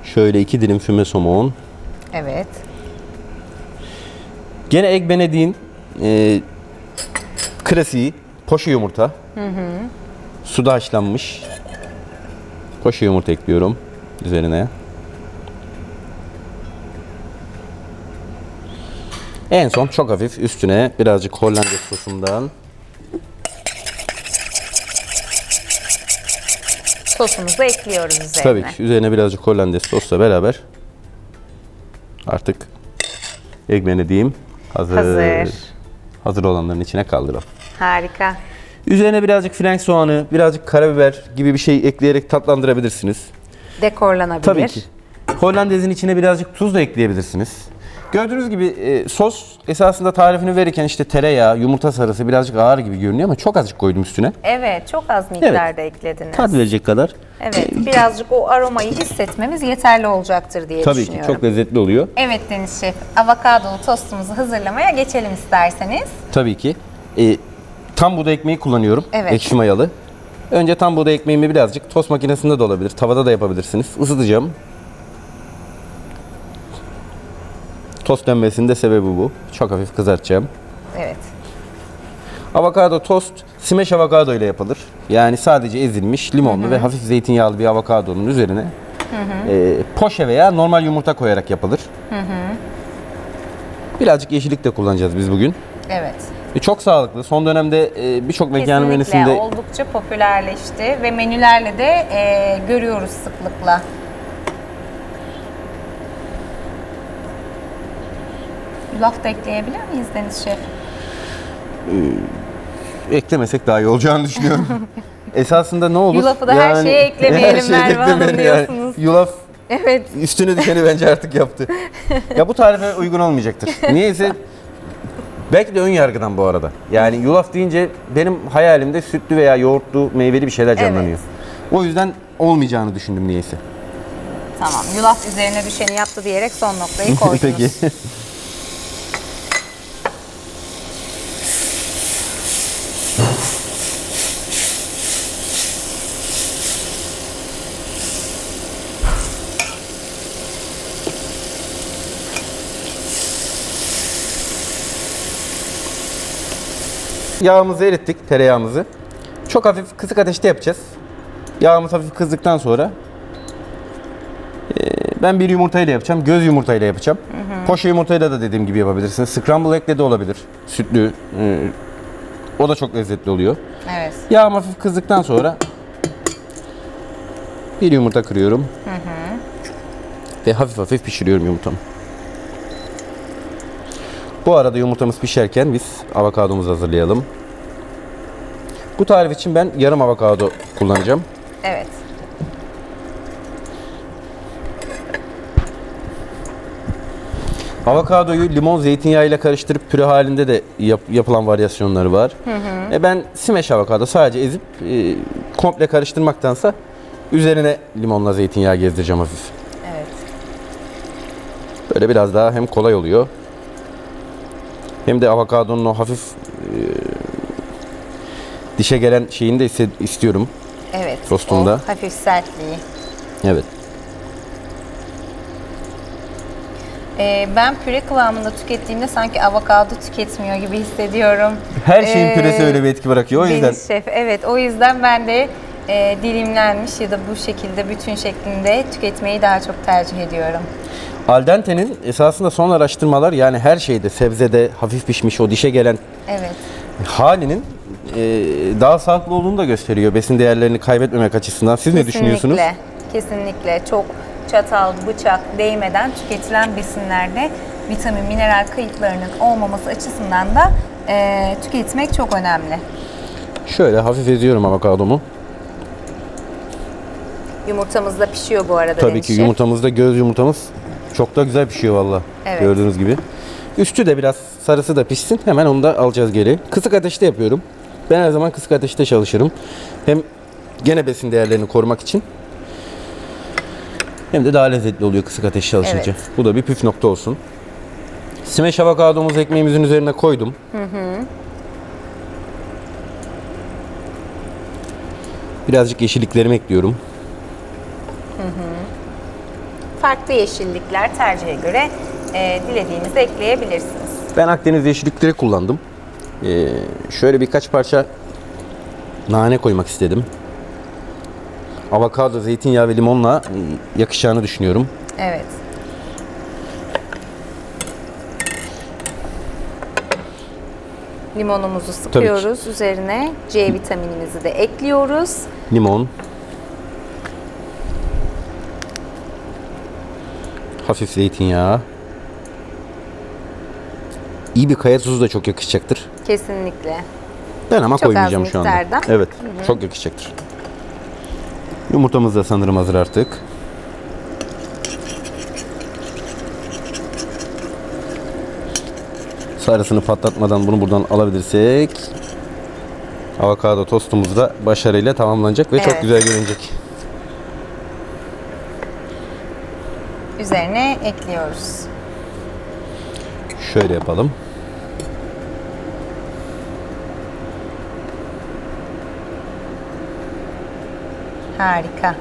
Speaker 2: Şöyle 2 dilim füme somon.
Speaker 1: Evet.
Speaker 2: Gene Egg Benedict'in klasiği poşe yumurta. Suda haşlanmış. Poşe yumurta ekliyorum üzerine. En son çok hafif üstüne birazcık Hollandaise sosundan.
Speaker 1: Sosumuzu ekliyoruz üzerine.
Speaker 2: Tabii ki üzerine birazcık Hollandaise sosla beraber artık Egg Benedict'im hazır. Hazır olanların içine kaldıralım.
Speaker 1: Harika.
Speaker 2: Üzerine birazcık frenk soğanı, birazcık karabiber gibi bir şey ekleyerek tatlandırabilirsiniz.
Speaker 1: Dekorlanabilir.
Speaker 2: Tabii ki. Hollandaise'in içine birazcık tuz da ekleyebilirsiniz. Gördüğünüz gibi sos esasında tarifini verirken işte tereyağı, yumurta sarısı birazcık ağır gibi görünüyor ama çok azıcık koydum üstüne.
Speaker 1: Evet, çok az miktarda eklediniz.
Speaker 2: Tat verecek kadar.
Speaker 1: Evet, birazcık o aromayı hissetmemiz yeterli olacaktır diye
Speaker 2: Tabii
Speaker 1: düşünüyorum.
Speaker 2: ki çok lezzetli oluyor.
Speaker 1: Evet Deniz Şef, avokadolu tostumuzu hazırlamaya geçelim isterseniz.
Speaker 2: Tabii ki. Tam buğday ekmeği kullanıyorum.
Speaker 1: Evet.
Speaker 2: Ekşi mayalı. Önce tam buğday ekmeğimi birazcık tost makinesinde de olabilir, tavada da yapabilirsiniz. Isıtacağım. Tost denmesinin de sebebi bu. Çok hafif kızartacağım.
Speaker 1: Evet.
Speaker 2: Avokado tost smash avokado ile yapılır. Yani sadece ezilmiş limonlu ve hafif zeytinyağlı bir avokadonun üzerine poşe veya normal yumurta koyarak yapılır. Birazcık yeşillik de kullanacağız biz bugün.
Speaker 1: Evet.
Speaker 2: Çok sağlıklı. Son dönemde birçok mekanın
Speaker 1: Kesinlikle
Speaker 2: menüsünde
Speaker 1: oldukça popülerleşti ve menülerle de görüyoruz sıklıkla. Yulaf da ekleyebilir miyiz Deniz Şef?
Speaker 2: eklemesek daha iyi olacağını düşünüyorum. Esasında ne olur?
Speaker 1: Yulafı da her şeye eklemeyelim
Speaker 2: her şeye
Speaker 1: Merve Hanım
Speaker 2: eklemeyelim yani.
Speaker 1: diyorsunuz.
Speaker 2: Yulaf
Speaker 1: Evet.
Speaker 2: üstüne düşeni bence artık yaptı. Ya bu tarife uygun olmayacaktır. Niyeyse belki de ön yargıdan bu arada. Yani yulaf deyince benim hayalimde sütlü veya yoğurtlu, meyveli bir şeyler canlanıyor. O yüzden olmayacağını düşündüm niyeyse.
Speaker 1: Tamam. Yulaf üzerine düşeni yaptı diyerek son noktayı koydunuz.
Speaker 2: Peki. Yağımızı erittik, tereyağımızı. Çok hafif kısık ateşte yapacağız. Yağımız hafif kızdıktan sonra ben bir yumurtayla yapacağım, göz yumurtayla yapacağım. Poşe yumurtayla da dediğim gibi yapabilirsiniz. Scramble egg'le de olabilir, sütlü. O da çok lezzetli oluyor.
Speaker 1: Evet.
Speaker 2: Yağım hafif kızdıktan sonra bir yumurta kırıyorum. Ve hafif hafif pişiriyorum yumurtamı. Bu arada yumurtamız pişerken biz avokadomuzu hazırlayalım. Bu tarif için ben yarım avokado kullanacağım.
Speaker 1: Evet.
Speaker 2: Avokadoyu limon zeytinyağıyla karıştırıp püre halinde de yapılan varyasyonları var. Ben smash avokado sadece ezip komple karıştırmaktansa üzerine limonla zeytinyağı gezdireceğim hafif.
Speaker 1: Evet.
Speaker 2: Böyle biraz daha hem kolay oluyor hem de avokadonun o hafif dişe gelen şeyini de istiyorum.
Speaker 1: Evet.
Speaker 2: Tostumda.
Speaker 1: O hafif sertliği.
Speaker 2: Evet.
Speaker 1: Ben püre kıvamında tükettiğimde sanki avokado tüketmiyor gibi hissediyorum.
Speaker 2: Her şeyin püresi öyle bir etki bırakıyor. O yüzden.
Speaker 1: Deniz Şef, evet. O yüzden ben de dilimlenmiş ya da bu şekilde bütün şeklinde tüketmeyi daha çok tercih ediyorum.
Speaker 2: Al dente'nin esasında son araştırmalar yani her şeyde sebzede hafif pişmiş o dişe gelen
Speaker 1: Evet.
Speaker 2: halinin daha sağlıklı olduğunu da gösteriyor besin değerlerini kaybetmemek açısından. Siz ne düşünüyorsunuz?
Speaker 1: Kesinlikle. Çok çatal, bıçak değmeden tüketilen besinlerde vitamin, mineral kayıplarının olmaması açısından da tüketmek çok önemli.
Speaker 2: Şöyle hafif eziyorum avokadomu.
Speaker 1: Yumurtamız da pişiyor bu arada.
Speaker 2: Tabii ki yumurtamızda göz yumurtamız çok da güzel pişiyor valla.
Speaker 1: Evet.
Speaker 2: Gördüğünüz gibi. Üstü de biraz sarısı da pişsin. Hemen onu da alacağız geri. Kısık ateşte yapıyorum. Ben her zaman kısık ateşte çalışırım. Hem gene besin değerlerini korumak için hem de daha lezzetli oluyor kısık ateş çalışınca.
Speaker 1: Evet.
Speaker 2: Bu da bir püf nokta olsun. Smash avokadomuzu ekmeğimizin üzerine koydum. Birazcık yeşilliklerimi ekliyorum.
Speaker 1: Farklı yeşillikler tercihe göre dilediğinizi ekleyebilirsiniz.
Speaker 2: Ben Akdeniz yeşillikleri kullandım. Şöyle birkaç parça nane koymak istedim. Avokado, zeytinyağı ve limonla yakışacağını düşünüyorum.
Speaker 1: Evet. Limonumuzu sıkıyoruz. Üzerine C vitaminimizi de ekliyoruz.
Speaker 2: Limon. Hafif zeytinyağı. İyi bir kaya tuzu da çok yakışacaktır.
Speaker 1: Kesinlikle.
Speaker 2: Ben ama
Speaker 1: Çok
Speaker 2: koymayacağım
Speaker 1: az
Speaker 2: şu anda.
Speaker 1: miktarda.
Speaker 2: Evet, çok yakışacaktır. Yumurtamız da sanırım hazır artık. Sarısını patlatmadan bunu buradan alabilirsek avokado tostumuz da başarıyla tamamlanacak ve çok güzel görünecek.
Speaker 1: Üzerine ekliyoruz.
Speaker 2: Şöyle yapalım.
Speaker 1: Harika.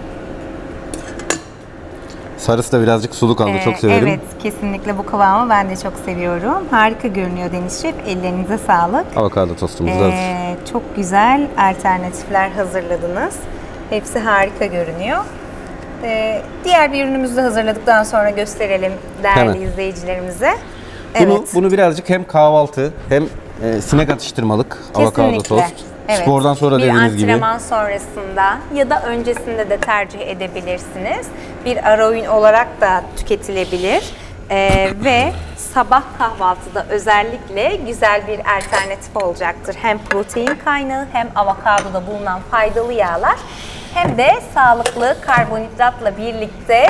Speaker 2: Sarısı da birazcık sulu kaldı. Çok severim.
Speaker 1: Evet, kesinlikle bu kıvamı ben de çok seviyorum. Harika görünüyor Deniz Şef. Ellerinize sağlık.
Speaker 2: Avokado tostumuz da hazır.
Speaker 1: Çok güzel alternatifler hazırladınız. Hepsi harika görünüyor. Diğer bir ürünümüzü de hazırladıktan sonra gösterelim değerli izleyicilerimize.
Speaker 2: Bunu birazcık hem kahvaltı hem sinek atıştırmalık avokado tost.
Speaker 1: Evet.
Speaker 2: Spordan sonra dediğiniz gibi.
Speaker 1: Bir antrenman sonrasında ya da öncesinde de tercih edebilirsiniz. Bir ara öğün olarak da tüketilebilir. Ve sabah kahvaltıda özellikle güzel bir alternatif olacaktır. Hem protein kaynağı hem avokadoda bulunan faydalı yağlar hem de sağlıklı karbonhidratla birlikte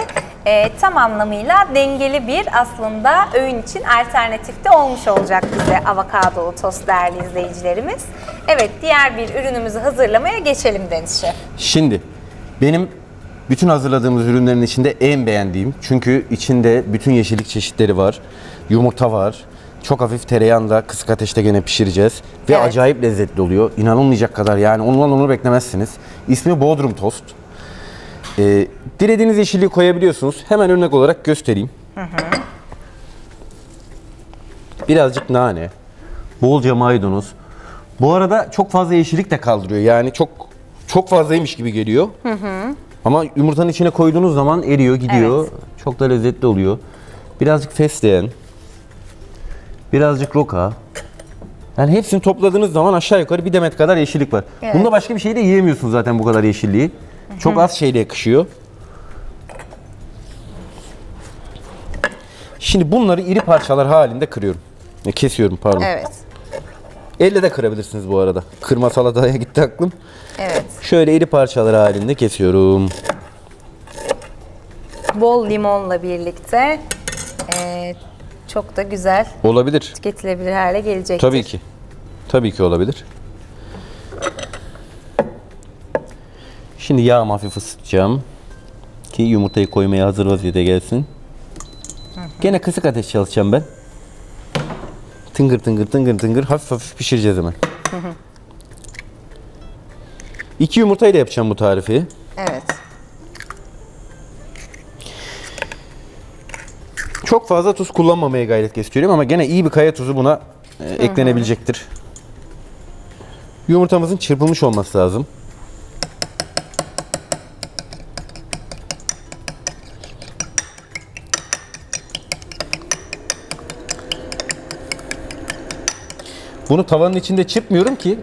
Speaker 1: tam anlamıyla dengeli bir aslında öğün için alternatif de olmuş olacak bize avokadolu tost değerli izleyicilerimiz. Evet, diğer bir ürünümüzü hazırlamaya geçelim Deniz Şef.
Speaker 2: Şimdi benim bütün hazırladığımız ürünlerin içinde en beğendiğim, çünkü içinde bütün yeşillik çeşitleri var, yumurta var, çok hafif tereyağında kısık ateşte gene pişireceğiz ve acayip lezzetli oluyor. İnanılmayacak kadar, yani ondan onu beklemezsiniz. İsmi Bodrum Tost. Dilediğiniz yeşilliği koyabiliyorsunuz. Hemen örnek olarak göstereyim. Birazcık nane, bolca maydanoz. Bu arada çok fazla yeşillik de kaldırıyor. Yani çok fazlaymış gibi geliyor. Ama yumurtanın içine koyduğunuz zaman eriyor, gidiyor. Evet. Çok da lezzetli oluyor. Birazcık fesleğen, birazcık roka. Yani hepsini topladığınız zaman aşağı yukarı bir demet kadar yeşillik var. Evet. Bunda başka bir şey de yiyemiyorsunuz zaten, bu kadar yeşilliği. Çok az şeyle yakışıyor. Şimdi bunları iri parçalar halinde kırıyorum. Kesiyorum, pardon.
Speaker 1: Evet.
Speaker 2: Elle de kırabilirsiniz bu arada. Kırma salataya gitti aklım.
Speaker 1: Evet.
Speaker 2: Şöyle iri parçalar halinde kesiyorum.
Speaker 1: Bol limonla birlikte çok da güzel
Speaker 2: olabilir,
Speaker 1: tüketilebilir hale gelecektir.
Speaker 2: Tabii ki. Tabii ki olabilir. Şimdi yağımı hafif ısıtacağım ki yumurtayı koymaya hazır vaziyete gelsin. Gene kısık ateş çalışacağım ben. Tıngır tıngır tıngır tıngır hafif hafif pişireceğiz hemen. 2 yumurtayla yapacağım bu tarifi.
Speaker 1: Evet.
Speaker 2: Çok fazla tuz kullanmamaya gayret gösteriyorum ama gene iyi bir kaya tuzu buna eklenebilecektir. Yumurtamızın çırpılmış olması lazım. Bunu tavanın içinde çırpmıyorum ki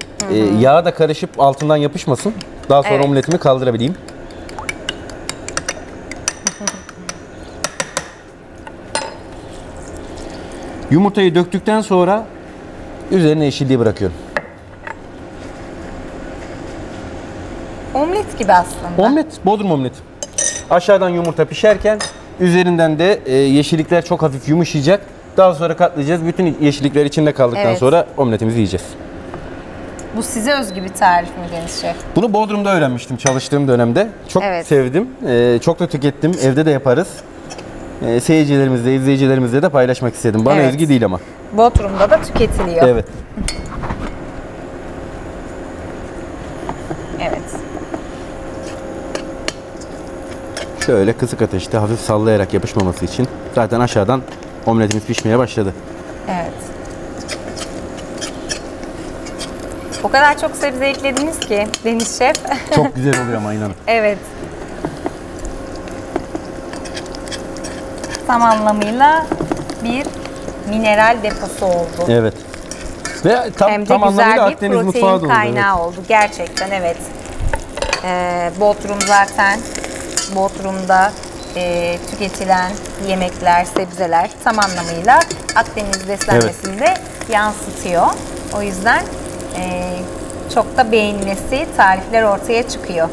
Speaker 2: yağ da karışıp altından yapışmasın. Daha sonra omletimi kaldırabileyim. Yumurtayı döktükten sonra üzerine yeşilliği bırakıyorum.
Speaker 1: Omlet gibi aslında.
Speaker 2: Omlet, Bodrum omleti. Aşağıdan yumurta pişerken üzerinden de yeşillikler çok hafif yumuşayacak. Daha sonra katlayacağız. Bütün yeşillikler içinde kaldıktan sonra omletimizi yiyeceğiz.
Speaker 1: Bu size özgü bir tarif mi Deniz Şef?
Speaker 2: Bunu Bodrum'da öğrenmiştim çalıştığım dönemde. Çok sevdim. Çok da tükettim. Evde de yaparız. Seyircilerimizle, izleyicilerimizle de paylaşmak istedim. Bana özgü değil ama.
Speaker 1: Bodrum'da da tüketiliyor.
Speaker 2: Evet.
Speaker 1: Evet.
Speaker 2: Şöyle kısık ateşte hafif sallayarak yapışmaması için. Zaten aşağıdan omletimiz pişmeye başladı.
Speaker 1: Evet. O kadar çok sebze eklediniz ki Deniz Şef.
Speaker 2: Çok güzel oluyor ama inanın.
Speaker 1: Evet. Tam anlamıyla bir mineral deposu oldu.
Speaker 2: Evet. Ve
Speaker 1: hem de
Speaker 2: tam
Speaker 1: güzel bir
Speaker 2: Akdeniz
Speaker 1: protein kaynağı oldu. Gerçekten evet. Bodrum zaten Bodrum'da tüketilen yemekler, sebzeler tam anlamıyla Akdeniz beslenmesini de yansıtıyor. O yüzden çok da beğenilesi tarifler ortaya çıkıyor.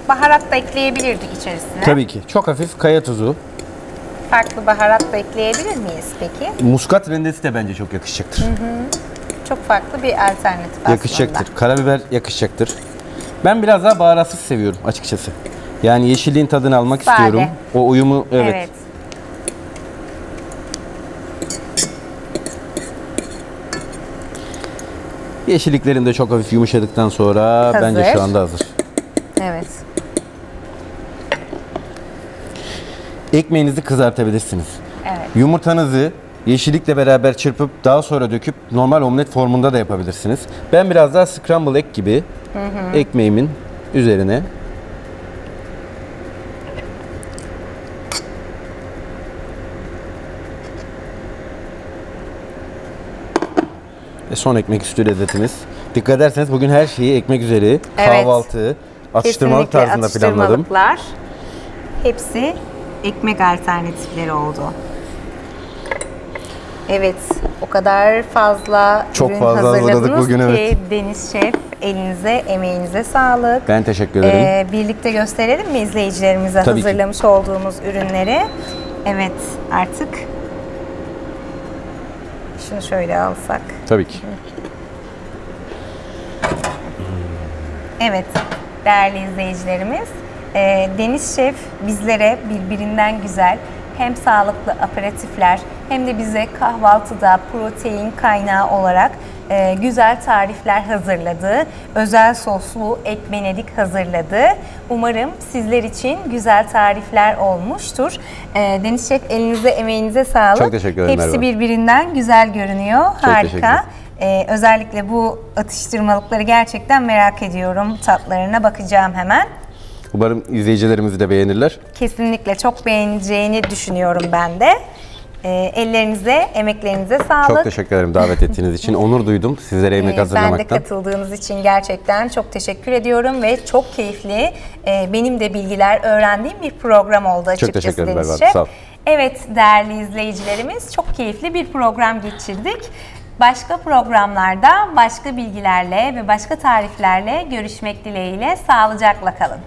Speaker 1: baharat da ekleyebilirdik içerisine.
Speaker 2: Tabii ki. Çok hafif kaya tuzu.
Speaker 1: Farklı baharat da ekleyebilir miyiz peki?
Speaker 2: Muskat rendesi de bence çok yakışacaktır.
Speaker 1: Çok farklı bir alternatif
Speaker 2: Yakışacaktır.
Speaker 1: aslında.
Speaker 2: Karabiber yakışacaktır. Ben biraz daha baharatsız seviyorum açıkçası. Yani yeşilliğin tadını almak
Speaker 1: Sade.
Speaker 2: istiyorum. O uyumu
Speaker 1: Evet.
Speaker 2: Yeşilliklerim de çok hafif yumuşadıktan sonra
Speaker 1: Hazır.
Speaker 2: bence şu anda hazır.
Speaker 1: Evet.
Speaker 2: Ekmeğinizi kızartabilirsiniz.
Speaker 1: Evet.
Speaker 2: Yumurtanızı yeşillikle beraber çırpıp daha sonra döküp normal omlet formunda da yapabilirsiniz. Ben biraz daha scramble egg gibi ekmeğimin üzerine ve son ekmek üstü lezzetimiz. Dikkat ederseniz bugün her şeyi ekmek üzeri,
Speaker 1: Evet.
Speaker 2: kahvaltı, atıştırmalık
Speaker 1: Kesinlikle
Speaker 2: tarzında planladım.
Speaker 1: atıştırmalıklar. Hepsi ekmek alternatifleri oldu. Evet, o kadar fazla
Speaker 2: Çok
Speaker 1: ürün
Speaker 2: fazla hazırladık
Speaker 1: hazırladınız
Speaker 2: bugün,
Speaker 1: ki
Speaker 2: evet.
Speaker 1: Deniz Şef, elinize, emeğinize sağlık.
Speaker 2: Ben teşekkür ederim.
Speaker 1: Birlikte gösterelim mi izleyicilerimize
Speaker 2: Tabii ki.
Speaker 1: hazırlamış olduğumuz ürünleri? Evet, artık şunu şöyle alsak.
Speaker 2: Tabii ki.
Speaker 1: Evet, değerli izleyicilerimiz, Deniz Şef bizlere birbirinden güzel hem sağlıklı aperatifler hem de bize kahvaltıda protein kaynağı olarak güzel tarifler hazırladı. Özel soslu et benedik hazırladı. Umarım sizler için güzel tarifler olmuştur. Deniz Şef, elinize emeğinize sağlık.
Speaker 2: Çok teşekkür ederim
Speaker 1: Hepsi
Speaker 2: Merve.
Speaker 1: birbirinden güzel görünüyor.
Speaker 2: teşekkür
Speaker 1: Harika. Özellikle bu atıştırmalıkları gerçekten merak ediyorum. Tatlarına bakacağım hemen.
Speaker 2: Umarım izleyicilerimiz de beğenirler.
Speaker 1: Kesinlikle çok beğeneceğini düşünüyorum ben de. Ellerinize, emeklerinize sağlık.
Speaker 2: Çok teşekkür ederim davet ettiğiniz için. Onur duydum sizlere yemek
Speaker 1: Ben de
Speaker 2: hazırlamaktan.
Speaker 1: katıldığınız için gerçekten çok teşekkür ediyorum ve çok keyifli, benim de bilgiler öğrendiğim bir program oldu açıkçası.
Speaker 2: Çok teşekkür ederim
Speaker 1: Deniz
Speaker 2: Merve
Speaker 1: Şef.
Speaker 2: Hanım, sağ ol.
Speaker 1: Evet değerli izleyicilerimiz, çok keyifli bir program geçirdik. Başka programlarda başka bilgilerle ve başka tariflerle görüşmek dileğiyle, sağlıcakla kalın.